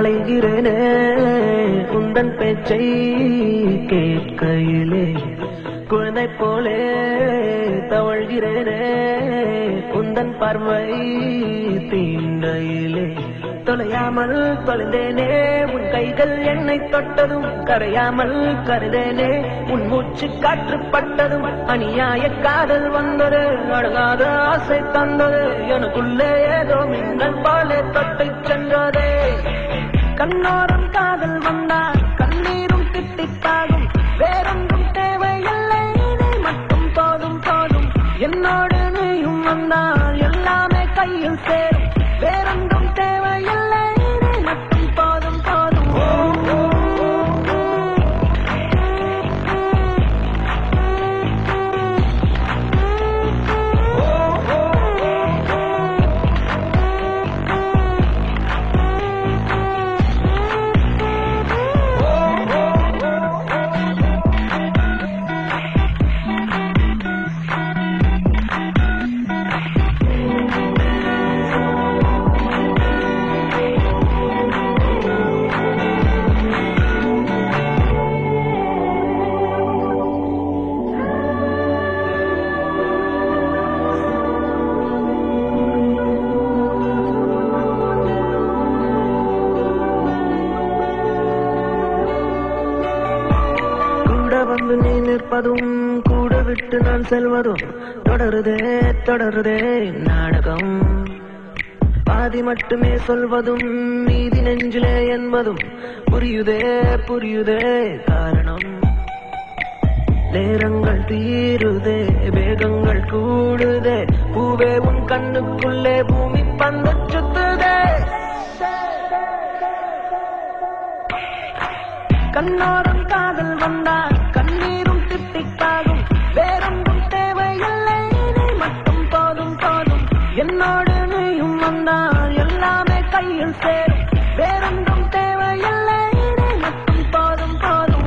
தொலைகிறேனே உந்தன் பேச்சை கேட்கையிலே குழந்தை போலே தவழ்கிறேனே உந்தன் பார்வை தீண்டையிலே தொலையாமல் தொலைந்தேனே உன் கைகள் என்னை தொட்டதும் கரையாமல் கருதேனே உன் மூச்சு காற்று பட்டதும் அநியாய காதல் வந்தது அடங்காத ஆசை தந்தது எனக்குள்ளே ஏதோ மின்னல் போலே தொட்டை சென்றதே கண்ணோரம் காதல் வந்தால் கண்ணீரும் திட்டித்தாகும் வேறொன்றும் தேவையில்லை நீ மட்டும் போதும் போதும் என்னோடு நீயும் வந்தால் எல்லாமே கையில் சேரும் வேறொன்றும் தேவையில்லை நீ மட்டும் போதும் போதும் வந்து நீ நிற்பதும் கூட விட்டு நான் செல்வதும் தொடருதே நாடகம் பாதி மட்டுமே சொல்வதும் நீதி நெஞ்சிலே என்பதும் புரியுதே காரணம் நேரங்கள் தீருதே வேகங்கள் கூடுதே பூவே உன் கண்ணுக்குள்ளே பூமி பந்து சுத்துதே கண்ணோரம் காதல் வந்தால் கண்ணீரும் திட்டிக்காகும் வேறொன்றும் தேவையில்லை நீ மட்டும் போதும் போதும் என்னோடு நீயும் வந்தால் எல்லாமே கையில் சேரும் வேறொன்றும் தேவையில்லை நீ மட்டும் போதும் போதும்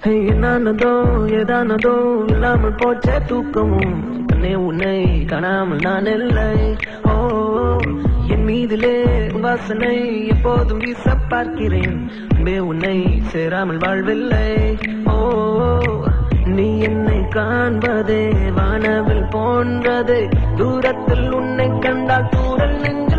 என்னானதோ ஏதானதோ இல்லாமல் போச்சே தூக்கமும் தன்னை உன்னை காணாமல் நான் இல்லை ஓ என் மீதிலே வாசனை எப்போதும் வீச பார்க்கிறேன் உன்னை சேராமல் வாழ்வில்லை ஓ நீ என்னை காண்பதே வானவில் போன்றது தூரத்தில் உன்னை கண்டால் தூரல் நெஞ்ச